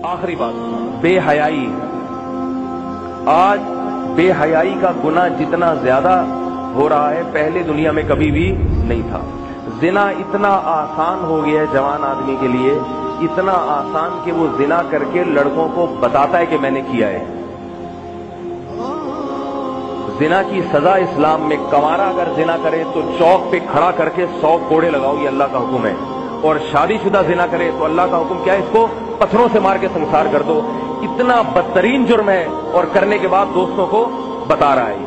آخری بات، بے حیائی۔ آج بے حیائی کا گناہ جتنا زیادہ ہو رہا ہے پہلے دنیا میں کبھی بھی نہیں تھا۔ زنا اتنا آسان ہو گیا ہے جوان آدمی کے لیے، اتنا آسان کہ وہ زنا کر کے لڑکوں کو بتاتا ہے کہ میں نے کیا ہے۔ زنا کی سزا اسلام میں، کنوارا اگر زنا کرے تو چوک پہ کھڑا کر کے 100 کوڑے لگاؤ، یہ اللہ کا حکم ہے، اور شادی شدہ زنا کرے تو اللہ کا حکم کیا ہے، اس کو پتھروں سے مار کے سنسار کر دو۔ اتنا بدترین جرم ہے، اور کرنے کے بعد دوستوں کو بتا رہا ہے۔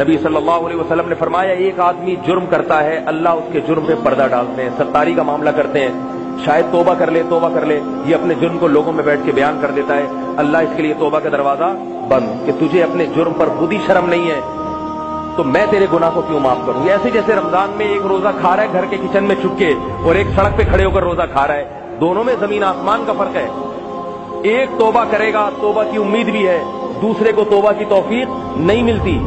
نبی صلی اللہ علیہ وسلم نے فرمایا ایک آدمی جرم کرتا ہے، اللہ اس کے جرم پہ پردہ ڈالتے ہیں، ستاری کا معاملہ کرتے ہیں، شاید توبہ کر لے، یہ اپنے جرم کو لوگوں میں بیٹھ کے بیان کر دیتا ہے، اللہ اس کے لیے توبہ کا دروازہ بند، کہ تجھے اپنے جرم پر خود ہی شرم نہیں ہے تو میں تیرے گناہ کو کیوں معاف کروں۔ ایسے جیسے رمضان میں ایک روزہ کھا رہا ہے گھر کے کچن میں چھپ کے، اور ایک سڑک پہ کھڑے ہو کر روزہ کھا رہا ہے، دونوں میں زمین آسمان کا فرق ہے۔ ایک توبہ کرے گا، توبہ کی امید بھی ہے، دوسرے کو توبہ کی توفیق نہیں ملتی۔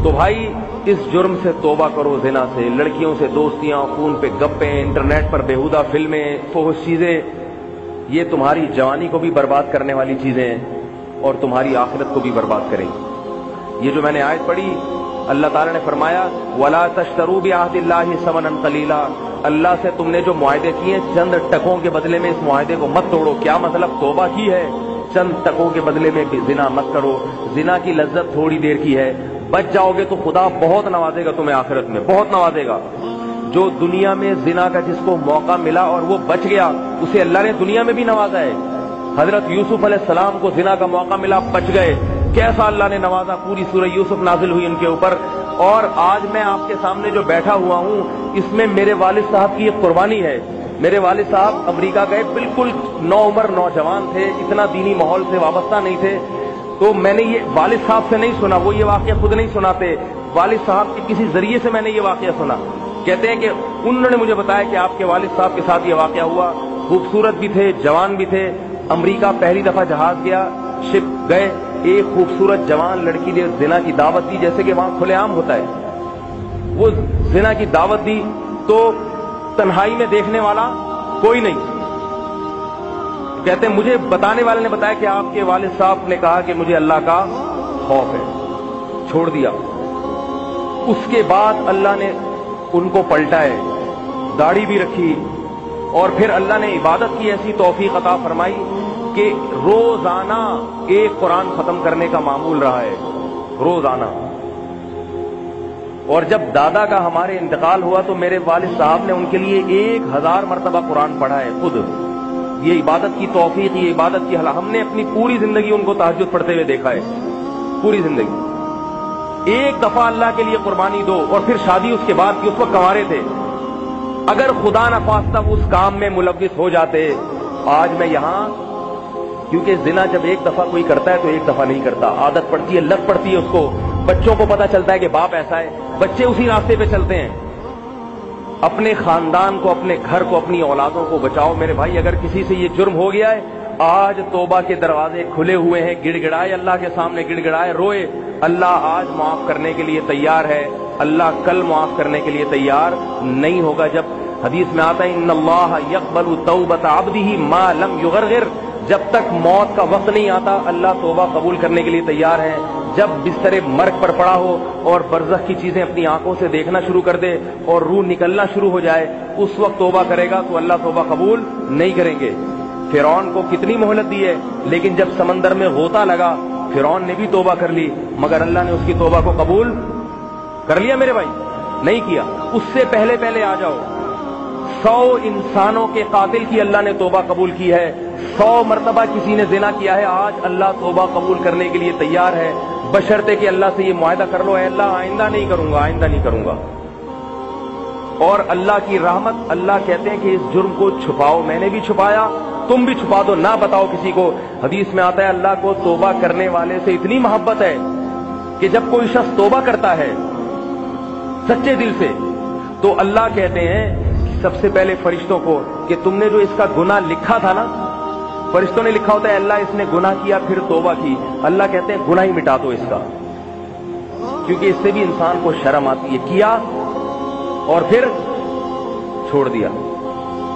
تو بھائی اس جرم سے توبہ کرو، زنا سے، لڑکیوں سے دوستیاں، فون پہ گپیں، انٹرنیٹ پر بیہودہ فلمیں، فحش چیزیں، یہ تمہاری جوانی کو بھی برباد کرنے والی چیزیں ہیں اور تمہاری آخرت کو بھی برباد کریں گی۔ یہ جو میں نے آیت پڑھی، اللہ تعالیٰ نے فرمایا وَلَا تَشْتَرُوا بِعَهْدِ اللَّهِ ثَمَنًا قَلِيلًا، اللہ سے تم نے جو معاہدے کیے چند ٹکوں کے بدلے میں اس معاہدے کو مت توڑو۔ کیا مطلب؟ توبہ کی ہے، چند ٹکوں کے بدلے میں زنا مت کرو۔ زنا کی لذت تھوڑی دیر کی ہے، بچ جاؤ گے تو خدا بہت نوازے گا تمہیں، آخرت میں بہت نوازے گا۔ جو دنیا میں زنا کا جس کو موقع ملا اور وہ بچ گیا، اسے اللہ نے دنیا میں بھی نوازا ہے۔ حضرت یوسف علیہ السلام کو زنا کا موقع ملا، بچ گئے، کیسا اللہ نے نوازا، پوری سورہ یوسف نازل ہوئی ان کے اوپر۔ اور آج میں آپ کے سامنے جو بیٹھا ہوا ہوں، اس میں میرے والد صاحب کی ایک قربانی ہے۔ میرے والد صاحب امریکہ گئے، بالکل نوعمر نوجوان تھے، اتنا دینی ماحول سے وابستہ نہیں تھے، تو میں نے یہ والد صاحب سے نہیں سنا، وہ یہ واقعہ خود نہیں سناتے، والد صاحب کے کسی ذریعے سے میں نے یہ واقعہ سنا۔ کہتے ہیں کہ انہوں نے مجھے بتایا کہ آپ کے والد صاحب کے ساتھ یہ واقعہ ہوا، خوبصورت بھی تھے، جوان بھی تھے، امریکہ پہلی دفعہ جہاز گیا، شپ گئے، ایک خوبصورت جوان لڑکی نے زنا کی دعوت دی، جیسے کہ وہاں کھلے عام ہوتا ہے، وہ زنا کی دعوت دی تو تنہائی میں دیکھنے والا کوئی نہیں۔ کہتے ہیں مجھے بتانے والے نے بتایا کہ آپ کے والد صاحب نے کہا کہ مجھے اللہ کا خوف ہے، چھوڑ دیا۔ اس کے بعد اللہ نے ان کو پلٹا ہے، داڑھی بھی رکھی، اور پھر اللہ نے عبادت کی ایسی توفیق عطا فرمائی کہ روزانہ ایک قرآن ختم کرنے کا معمول رہا ہے، روزانہ۔ اور جب دادا کا ہمارے انتقال ہوا تو میرے والد صاحب نے ان کے لیے 1000 مرتبہ قرآن پڑھا ہے خود۔ یہ عبادت کی توفیق، یہ عبادت کی حالت، ہم نے اپنی پوری زندگی ان کو تہجد پڑھتے ہوئے دیکھا ہے، پوری زندگی۔ ایک دفعہ اللہ کے لیے قربانی دو، اور پھر شادی اس کے بعد کی، اس وقت کنوارے تھے۔ اگر خدا نخواستہ وہ اس کام میں ملوث ہو جاتے، آج میں یہاں، کیونکہ زنا جب ایک دفعہ کوئی کرتا ہے تو ایک دفعہ نہیں کرتا، عادت پڑتی ہے، لت پڑتی ہے اس کو، بچوں کو پتا چلتا ہے کہ باپ ایسا ہے، بچے اسی راستے پہ چلتے ہیں۔ اپنے خاندان کو، اپنے گھر کو، اپنی اولادوں کو بچاؤ میرے بھائی۔ اگر کسی سے یہ جرم ہو گیا ہے، آج توبہ کے دروازے کھلے ہوئے ہیں، گڑ گڑائے اللہ کے سامنے، گڑ گڑائے روئے، اللہ آج معاف کرنے کے لیے تیار ہے، اللہ کل معاف کرنے کے لیے تیار نہیں ہوگا۔ جب حدیث میں آتا ہے ان اللہ یقبل توبۃ عبدہ ما لم یغرغر، جب تک موت کا وقت نہیں آتا اللہ توبہ قبول کرنے کے لیے تیار ہے۔ جب بستر مرگ پر پڑا ہو اور برزخ کی چیزیں اپنی آنکھوں سے دیکھنا شروع کر دے اور روح نکلنا شروع ہو جائے، اس وقت توبہ کرے گا تو اللہ توبہ قبول نہیں کریں گے۔ فرعون کو کتنی مہلت دی ہے، لیکن جب سمندر میں غوطہ لگا فرعون نے بھی توبہ کر لی، مگر اللہ نے اس کی توبہ کو قبول کر لیا میرے بھائی؟ نہیں کیا۔ اس سے پہلے آ جاؤ، 100 انسانوں کے قاتل کی اللہ نے توبہ قبول کی ہے، 100 مرتبہ کسی نے زنا کیا ہے، آج اللہ توبہ قبول کرنے کے لیے تیار ہے، بشرطے کہ اللہ سے یہ معاہدہ کر لو، اے اللہ آئندہ نہیں کروں گا، آئندہ نہیں کروں گا۔ اور اللہ کی رحمت، اللہ کہتے ہیں کہ اس جرم کو چھپاؤ، میں نے بھی چھپایا، تم بھی چھپا دو، نہ بتاؤ کسی کو۔ حدیث میں آتا ہے اللہ کو توبہ کرنے والے سے اتنی محبت ہے کہ جب کوئی شخص توبہ کرتا ہے سچے دل سے تو اللہ کہتے ہیں سب سے پہلے فرشتوں کو کہ تم نے جو اس کا گناہ لکھا تھا نا، فرشتوں نے لکھا ہوتا ہے اللہ اس نے گناہ کیا پھر توبہ کی، اللہ کہتے ہیں گناہ ہی مٹا دو اس کا، کیونکہ اس سے بھی انسان کو شرم آتی ہے، کیا اور پھر چھوڑ دیا۔